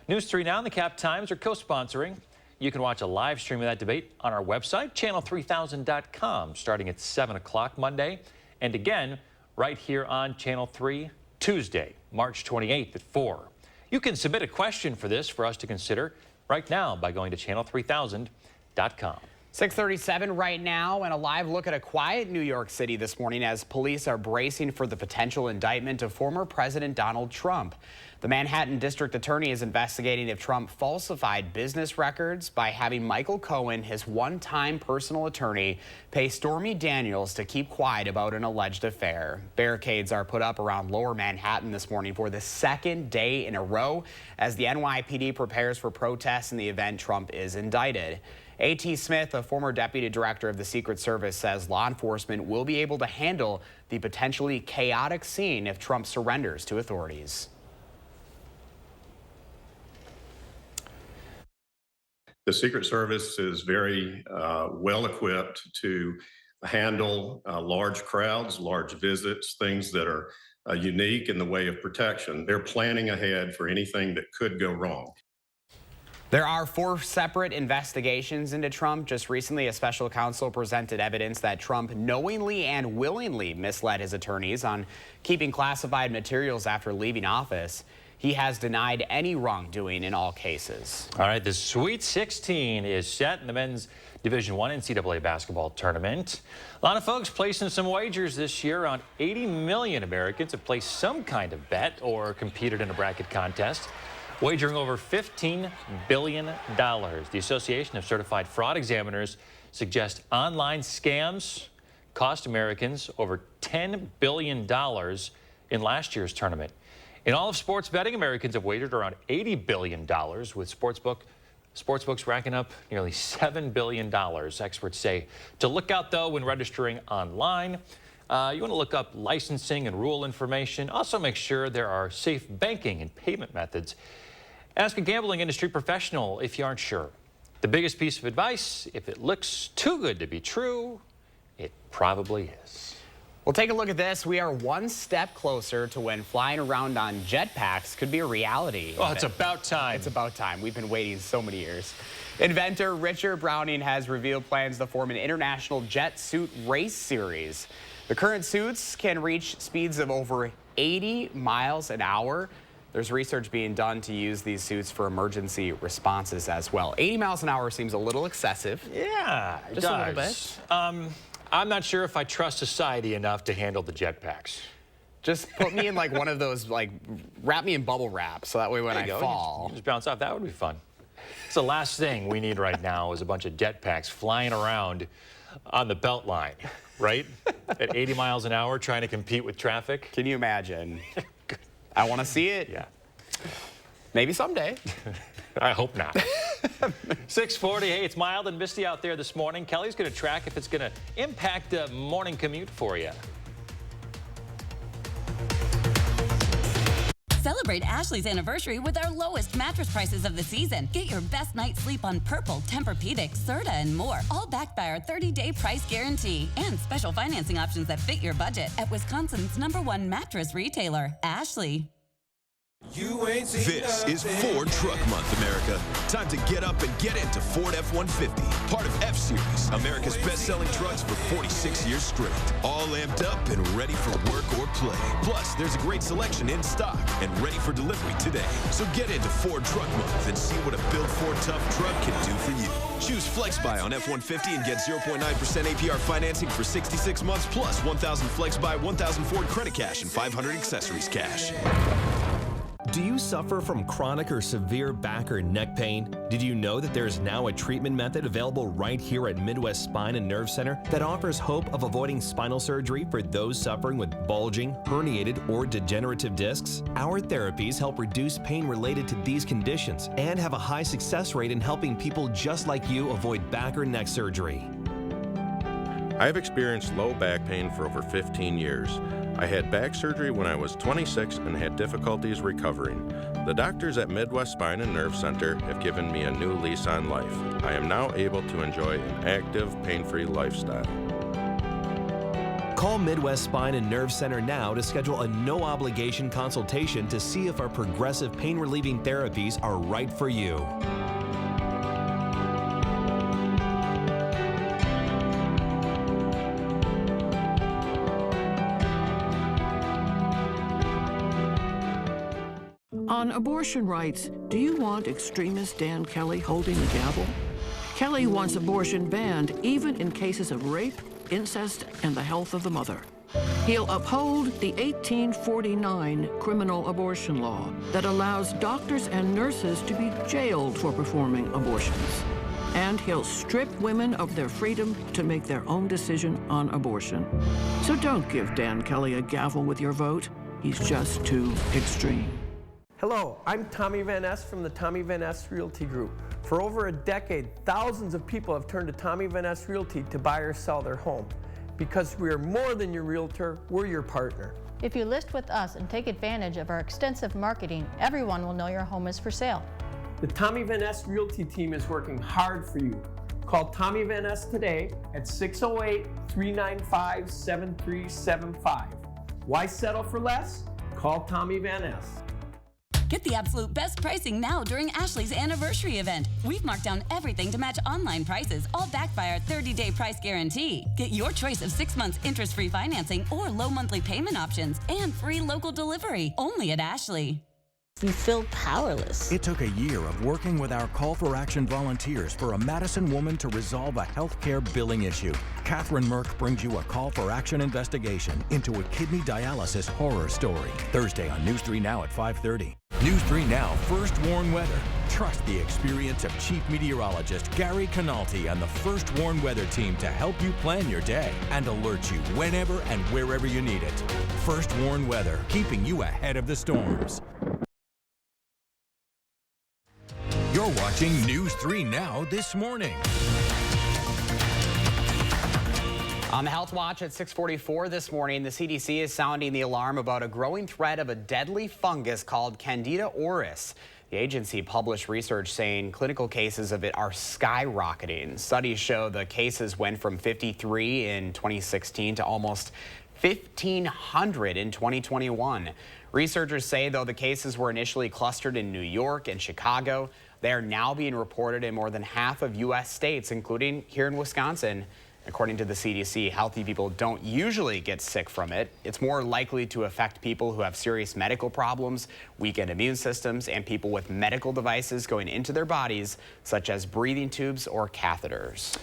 S2: News 3 Now and the Cap Times are co-sponsoring. You can watch a live stream of that debate on our website, channel3000.com, starting at 7 o'clock Monday, and again right here on Channel 3 Tuesday, March 28th at 4. You can submit a question for this for us to consider right now by going to channel3000.com.
S1: 6:37 right now, and a live look at a quiet New York City this morning as police are bracing for the potential indictment of former President Donald Trump. The Manhattan District Attorney is investigating if Trump falsified business records by having Michael Cohen, his one-time personal attorney, pay Stormy Daniels to keep quiet about an alleged affair. Barricades are put up around Lower Manhattan this morning for the second day in a row as the NYPD prepares for protests in the event Trump is indicted. A.T. Smith, a former deputy director of the Secret Service, says law enforcement will be able to handle the potentially chaotic scene if Trump surrenders to authorities.
S17: The Secret Service is very well equipped to handle large crowds, large visits, things that are unique in the way of protection. They're planning ahead for anything that could go wrong.
S1: There are 4 separate investigations into Trump. Just recently, a special counsel presented evidence that Trump knowingly and willingly misled his attorneys on keeping classified materials after leaving office. He has denied any wrongdoing in all cases.
S2: All right, the Sweet 16 is set in the men's Division I NCAA basketball tournament. A lot of folks placing some wagers this year. Around 80 million Americans have placed some kind of bet or competed in a bracket contest, wagering over $15 billion. The Association of Certified Fraud Examiners suggests online scams cost Americans over $10 billion in last year's tournament. In all of sports betting, Americans have wagered around $80 billion, with sportsbooks racking up nearly $7 billion. Experts say to look out, though, when registering online. You want to look up licensing and rule information. Also make sure there are safe banking and payment methods. Ask a gambling industry professional if you aren't sure. The biggest piece of advice: if it looks too good to be true, it probably is.
S1: Well, take a look at this. We are one step closer to when flying around on jetpacks could be a reality.
S2: Oh, it's about time.
S1: It's about time. We've been waiting so many years. Inventor Richard Browning has revealed plans to form an international jet suit race series. The current suits can reach speeds of over 80 miles an hour. There's research being done to use these suits for emergency responses as well. 80 miles an hour seems a little excessive.
S2: Yeah, it
S1: just
S2: does.
S1: a little bit.
S2: I'm not sure if I trust society enough to handle the jetpacks.
S1: Just put me in like one of those, like, wrap me in bubble wrap so that way when I fall.
S2: You just bounce off. That would be fun. It's the last thing we need right now is a bunch of jetpacks flying around on the belt line, right? At 80 miles an hour trying to compete with traffic.
S1: Can you imagine? I want to see it.
S2: Yeah.
S1: Maybe someday.
S2: I hope not. 640. Hey, it's mild and misty out there this morning. Kelly's going to track if it's going to impact the morning commute for you.
S13: Celebrate Ashley's anniversary with our lowest mattress prices of the season. Get your best night's sleep on Purple, Tempur-Pedic, Serta, and more. All backed by our 30-day price guarantee and special financing options that fit your budget at Wisconsin's #1 mattress retailer, Ashley.
S18: This is Ford Truck Month, America. Time to get up and get into Ford F-150, part of F-Series, America's best-selling trucks for 46 years straight. All amped up and ready for work or play. Plus, there's a great selection in stock and ready for delivery today. So get into Ford Truck Month and see what a Built Ford tough truck can do for you. Choose FlexBuy on F-150 and get 0.9% APR financing for 66 months plus 1,000 FlexBuy, 1,000 Ford credit cash, and 500 accessories cash.
S19: Do you suffer from chronic or severe back or neck pain? Did you know that there is now a treatment method available right here at Midwest Spine and Nerve Center that offers hope of avoiding spinal surgery for those suffering with bulging, herniated, or degenerative discs? Our therapies help reduce pain related to these conditions and have a high success rate in helping people just like you avoid back or neck surgery.
S20: I have experienced low back pain for over 15 years. I had back surgery when I was 26 and had difficulties recovering. The doctors at Midwest Spine and Nerve Center have given me a new lease on life. I am now able to enjoy an active, pain-free lifestyle.
S19: Call Midwest Spine and Nerve Center now to schedule a no-obligation consultation to see if our progressive pain-relieving therapies are right for you.
S21: On abortion rights, do you want extremist Dan Kelly holding the gavel? Kelly wants abortion banned even in cases of rape, incest, and the health of the mother. He'll uphold the 1849 criminal abortion law that allows doctors and nurses to be jailed for performing abortions. And he'll strip women of their freedom to make their own decision on abortion. So don't give Dan Kelly a gavel with your vote. He's just too extreme.
S4: Hello, I'm Tommy Van Ness from the Tommy Van Ness Realty Group. For over a decade, thousands of people have turned to Tommy Van Ness Realty to buy or sell their home. Because we are more than your realtor, we're your partner.
S8: If you list with us and take advantage of our extensive marketing, everyone will know your home is for sale.
S4: The Tommy Van Ness Realty team is working hard for you. Call Tommy Van Ness today at 608-395-7375. Why settle for less? Call Tommy Van Ness.
S13: Get the absolute best pricing now during Ashley's anniversary event. We've marked down everything to match online prices, all backed by our 30-day price guarantee. Get your choice of 6 months interest-free financing or low monthly payment options and free local delivery, only at Ashley.
S22: You feel powerless.
S12: It took a year of working with our Call for Action volunteers for a Madison woman to resolve a healthcare billing issue. Catherine Merck brings you a Call for Action investigation into a kidney dialysis horror story. Thursday on News 3 Now at 5:30. News 3 Now First Warn Weather. Trust the experience of Chief Meteorologist Gary Canalti and the First Warn Weather team to help you plan your day and alert you whenever and wherever you need it. First Warn Weather, keeping you ahead of the storms. You're watching News 3 Now this morning.
S1: On the Health Watch at 6:44 this morning, the CDC is sounding the alarm about a growing threat of a deadly fungus called Candida auris. The agency published research saying clinical cases of it are skyrocketing. Studies show the cases went from 53 in 2016 to almost 1,500 in 2021. Researchers say, though the cases were initially clustered in New York and Chicago, they are now being reported in more than half of U.S. states, including here in Wisconsin. According to the CDC, healthy people don't usually get sick from it. It's more likely to affect people who have serious medical problems, weakened immune systems, and people with medical devices going into their bodies, such as breathing tubes or catheters.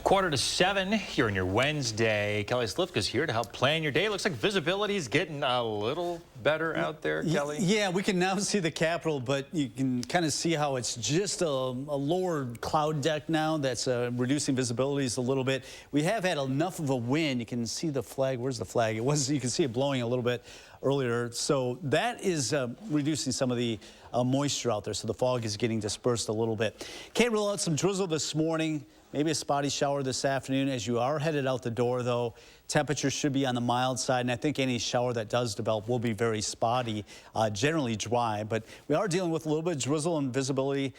S2: 6:45 here on your Wednesday. Kelly Slifka's here to help plan your day. Looks like visibility is getting a little better out there, Kelly.
S3: Yeah, we can now see the Capitol, but you can kind of see how it's just a lower cloud deck now that's reducing visibilities a little bit. We have had enough of a wind. You can see the flag. Where's the flag? You can see it blowing a little bit earlier. So that is reducing some of the moisture out there. So the fog is getting dispersed a little bit. Can't rule out some drizzle this morning. Maybe a spotty shower this afternoon. As you are headed out the door, though, temperatures should be on the mild side, and I think any shower that does develop will be very spotty, generally dry. But we are dealing with a little bit of drizzle and visibility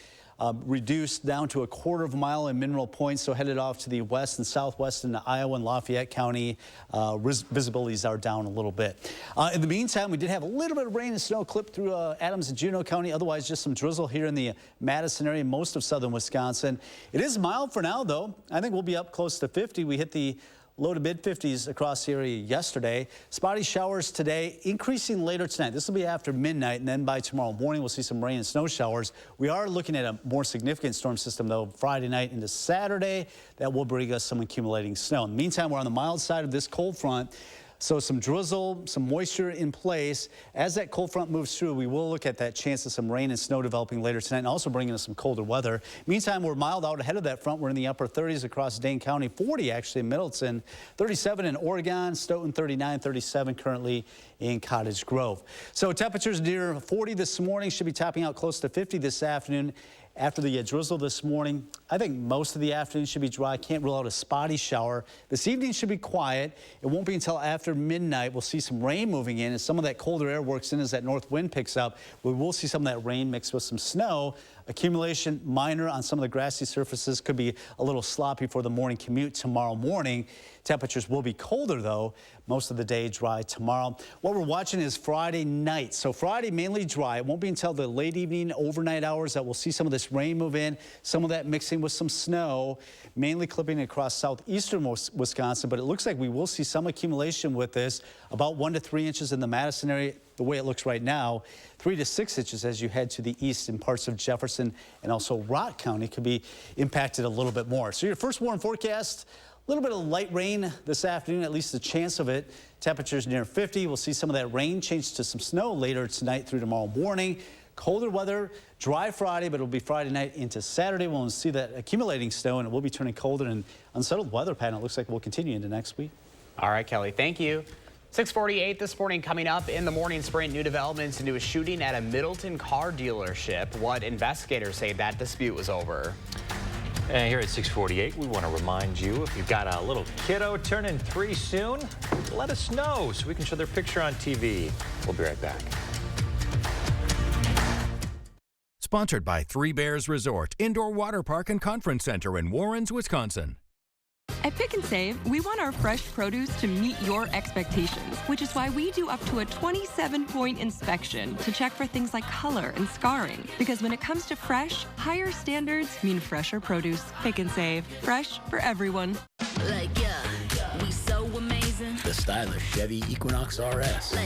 S3: reduced down to 1/4 mile in Mineral Point, so headed off to the west and southwest into Iowa and Lafayette County. Visibilities are down a little bit. In the meantime, we did have a little bit of rain and snow clipped through Adams and Juneau County. Otherwise, just some drizzle here in the Madison area, most of southern Wisconsin. It is mild for now, though. I think we'll be up close to 50. We hit the low to mid 50s across the area yesterday. Spotty showers today, increasing later tonight. This will be after midnight, and then by tomorrow morning, we'll see some rain and snow showers. We are looking at a more significant storm system, though, Friday night into Saturday. That will bring us some accumulating snow. In the meantime, we're on the mild side of this cold front. So some drizzle, some moisture in place. As that cold front moves through, we will look at that chance of some rain and snow developing later tonight and also bringing us some colder weather. Meantime, we're mild out ahead of that front. We're in the upper 30s across Dane County, 40 actually in Middleton, 37 in Oregon, Stoughton 39, 37 currently in Cottage Grove. So temperatures near 40 this morning, should be topping out close to 50 this afternoon. After the drizzle this morning, I think most of the afternoon should be dry. Can't rule out a spotty shower. This evening should be quiet. It won't be until after midnight. We'll see some rain moving in, and some of that colder air works in as that north wind picks up. We will see some of that rain mixed with some snow. Accumulation minor on some of the grassy surfaces. Could be a little sloppy for the morning commute tomorrow morning. Temperatures will be colder, though. Most of the day dry tomorrow. What we're watching is Friday night. So Friday mainly dry. It won't be until the late evening, overnight hours that we'll see some of this rain move in. Some of that mixing with some snow, mainly clipping across southeastern Wisconsin. But it looks like we will see some accumulation with this. About 1 to 3 inches in the Madison area. The way it looks right now, 3 to 6 inches as you head to the east in parts of Jefferson and also Rock County could be impacted a little bit more. So your first warm forecast, a little bit of light rain this afternoon, at least the chance of it. Temperatures near 50. We'll see some of that rain change to some snow later tonight through tomorrow morning. Colder weather, dry Friday, but it'll be Friday night into Saturday. We'll see that accumulating snow, and it will be turning colder, and unsettled weather pattern. It looks like we'll continue into next week.
S1: All right, Kelly, thank you. 6:48 this morning. Coming up in the morning sprint, new developments into a shooting at a Middleton car dealership. What investigators say that dispute was over.
S2: And here at 6:48, we want to remind you, if you've got a little kiddo turning 3 soon, let us know so we can show their picture on TV. We'll be right back.
S12: Sponsored by Three Bears Resort, Indoor Water Park and Conference Center in Warrens, Wisconsin.
S5: At Pick and Save, we want our fresh produce to meet your expectations, which is why we do up to a 27-point inspection to check for things like color and scarring. Because when it comes to fresh, higher standards mean fresher produce. Pick and Save, fresh for everyone.
S7: We so amazing.
S9: The stylish Chevy Equinox RS.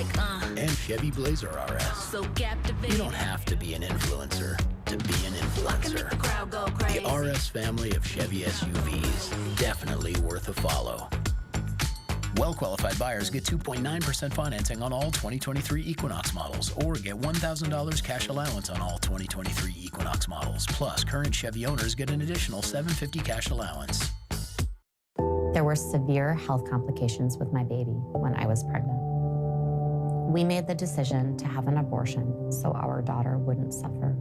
S9: And Chevy Blazer RS.
S7: So captivating.
S9: You don't have to be an influencer to be an influencer.
S7: The crowd go crazy.
S9: The RS family of Chevy SUVs, definitely worth a follow. Well-qualified buyers get 2.9% financing on all 2023 Equinox models, or get $1,000 cash allowance on all 2023 Equinox models. Plus, current Chevy owners get an additional $750 cash allowance.
S23: There were severe health complications with my baby when I was pregnant. We made the decision to have an abortion so our daughter wouldn't suffer.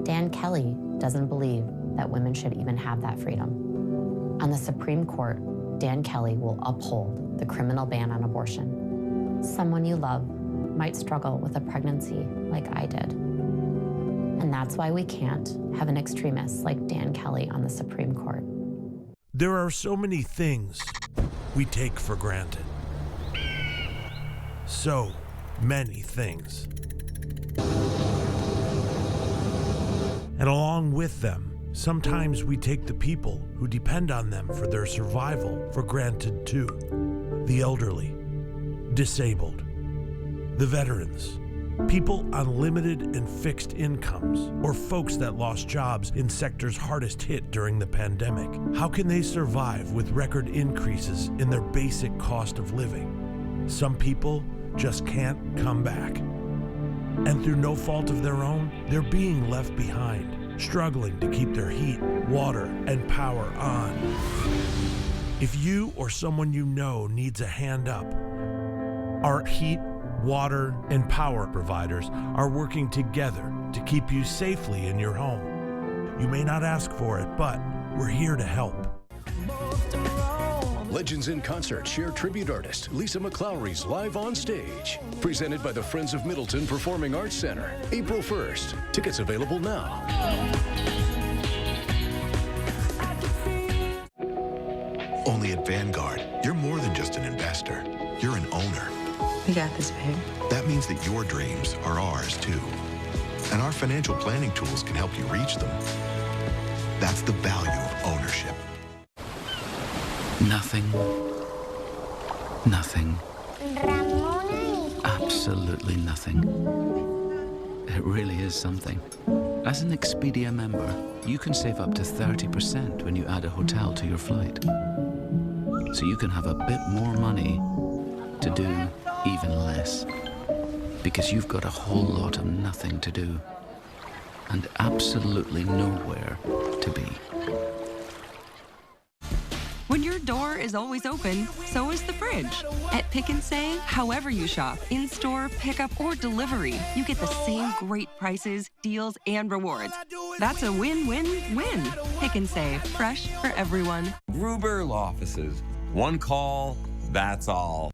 S23: Dan Kelly doesn't believe that women should even have that freedom. On the Supreme Court, Dan Kelly will uphold the criminal ban on abortion. Someone you love might struggle with a pregnancy like I did. And that's why we can't have an extremist like Dan Kelly on the Supreme Court.
S24: There are so many things we take for granted. So many things. And along with them, sometimes we take the people who depend on them for their survival for granted too. The elderly, disabled, the veterans, people on limited and fixed incomes, or folks that lost jobs in sectors hardest hit during the pandemic. How can they survive with record increases in their basic cost of living? Some people just can't come back. And through no fault of their own, they're being left behind, struggling to keep their heat, water, and power on. If you or someone you know needs a hand up, our heat, water, and power providers are working together to keep you safely in your home. You may not ask for it, but we're here to help.
S25: Legends in Concert share tribute artist Lisa McClowry's live on stage. Presented by the Friends of Middleton Performing Arts Center. April 1st. Tickets available now.
S26: Only at Vanguard, you're more than just an investor. You're an owner.
S27: We got this, babe.
S26: That means that your dreams are ours, too. And our financial planning tools can help you reach them. That's the value of ownership.
S28: Nothing. Nothing. Absolutely nothing. It really is something. As an Expedia member, you can save up to 30% when you add a hotel to your flight. So you can have a bit more money to do even less. Because you've got a whole lot of nothing to do. And absolutely nowhere to be.
S5: When your door is always open, so is the fridge. At Pick and Save, however you shop, in-store, pickup, or delivery, you get the same great prices, deals, and rewards. That's a win-win-win. Pick and Save, fresh for everyone.
S29: Gruber Law Offices. One call, that's all.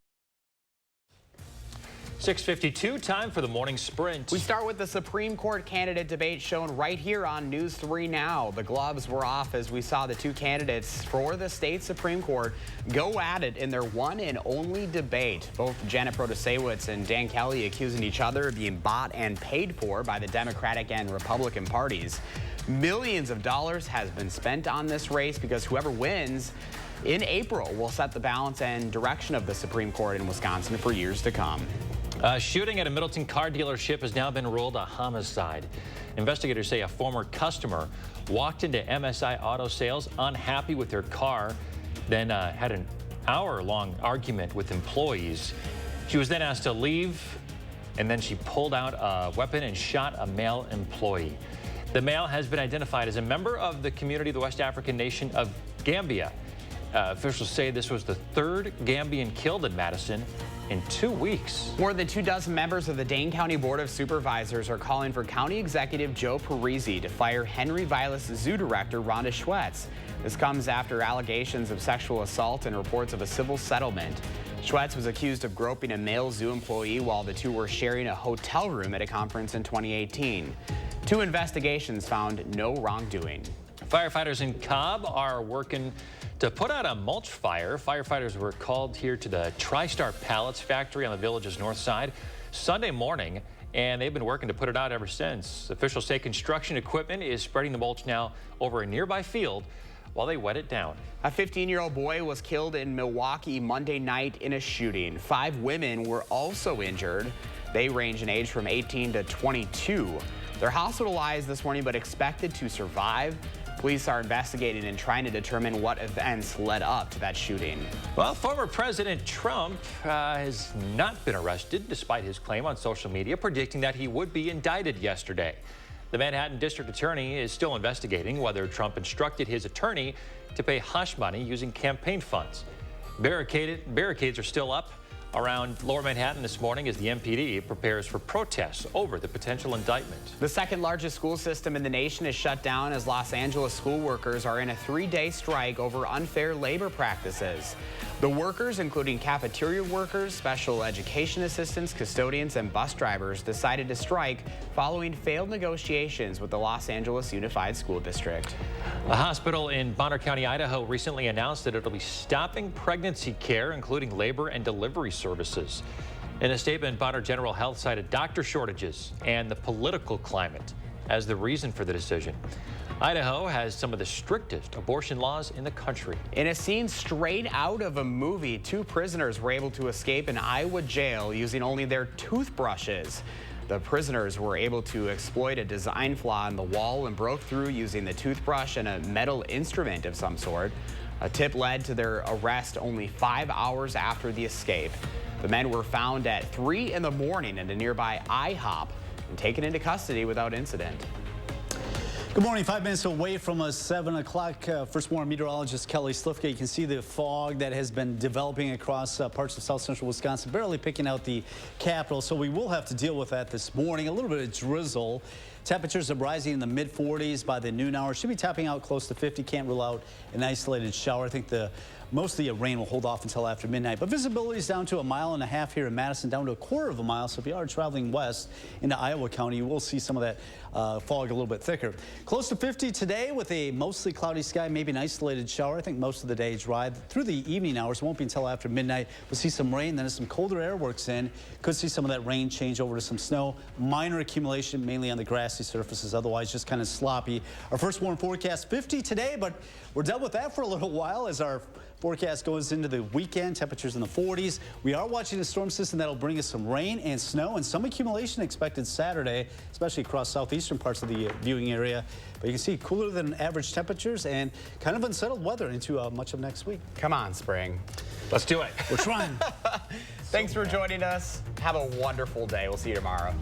S2: 6:52, time for the morning sprint.
S1: We start with the Supreme Court candidate debate shown right here on News 3 Now. The gloves were off as we saw the two candidates for the state Supreme Court go at it in their one and only debate. Both Janet Protasiewicz and Dan Kelly accusing each other of being bought and paid for by the Democratic and Republican parties. Millions of dollars has been spent on this race because whoever wins in April will set the balance and direction of the Supreme Court in Wisconsin for years to come.
S2: Shooting at a Middleton car dealership has now been ruled a homicide. Investigators say a former customer walked into MSI Auto Sales unhappy with their car, then had an hour-long argument with employees. She was then asked to leave, and then she pulled out a weapon and shot a male employee. The male has been identified as a member of the community of the West African nation of Gambia. Officials say this was the third Gambian killed in Madison in 2 weeks.
S1: More than 24 members of the Dane County Board of Supervisors are calling for County Executive Joe Parisi to fire Henry Vilas Zoo Director Rhonda Schwetz. This comes after allegations of sexual assault and reports of a civil settlement. Schwetz was accused of groping a male zoo employee while the two were sharing a hotel room at a conference in 2018. 2 investigations found no wrongdoing.
S2: Firefighters in Cobb are working to put out a mulch fire. Firefighters were called here to the TriStar Pallets factory on the village's north side Sunday morning, and they've been working to put it out ever since. Officials say construction equipment is spreading the mulch now over a nearby field while they wet it down.
S1: A 15-year-old boy was killed in Milwaukee Monday night in a shooting. 5 women were also injured. They range in age from 18 to 22. They're hospitalized this morning but expected to survive. Police are investigating and trying to determine what events led up to that shooting.
S2: Well, former President Trump has not been arrested despite his claim on social media predicting that he would be indicted yesterday. The Manhattan District Attorney is still investigating whether Trump instructed his attorney to pay hush money using campaign funds. Barricades are still up around Lower Manhattan this morning as the MPD prepares for protests over the potential indictment.
S1: The second largest school system in the nation is shut down as Los Angeles school workers are in a 3-day strike over unfair labor practices. The workers, including cafeteria workers, special education assistants, custodians, and bus drivers, decided to strike following failed negotiations with the Los Angeles Unified School District.
S2: A hospital in Bonner County, Idaho recently announced that it'll be stopping pregnancy care, including labor and delivery services. In a statement, Bonner General Health cited doctor shortages and the political climate as the reason for the decision. Idaho has some of the strictest abortion laws in the country.
S1: In a scene straight out of a movie, 2 prisoners were able to escape an Iowa jail using only their toothbrushes. The prisoners were able to exploit a design flaw in the wall and broke through using the toothbrush and a metal instrument of some sort. A tip led to their arrest only 5 hours after the escape. The men were found at 3 in the morning at a nearby IHOP and taken into custody without incident.
S3: Good morning. 5 minutes away from us, 7 o'clock. First Warren meteorologist Kelly Slifka. You can see the fog that has been developing across parts of south central Wisconsin, barely picking out the capital. So we will have to deal with that this morning. A little bit of drizzle. Temperatures are rising in the mid-40s by the noon hour. Should be topping out close to 50. Can't rule out an isolated shower. I think most of the rain will hold off until after midnight. But visibility is down to 1.5 miles here in Madison, down to 1/4 mile. So if you are traveling west into Iowa County, you will see some of that fog a little bit thicker. Close to 50 today with a mostly cloudy sky, maybe an isolated shower. I think most of the day dry. Through the evening hours, won't be until after midnight. We'll see some rain. Then as some colder air works in, could see some of that rain change over to some snow. Minor accumulation, mainly on the grassy surfaces. Otherwise, just kind of sloppy. Our first warm forecast, 50 today, but we're done with that for a little while as our forecast goes into the weekend. Temperatures in the 40s. We are watching a storm system that'll bring us some rain and snow and some accumulation expected Saturday, especially across southeastern parts of the viewing area. But you can see cooler than average temperatures and kind of unsettled weather into much of next week.
S1: Come on, spring.
S2: Let's do it.
S3: We're trying.
S1: Thanks for joining us. Have a wonderful day. We'll see you tomorrow.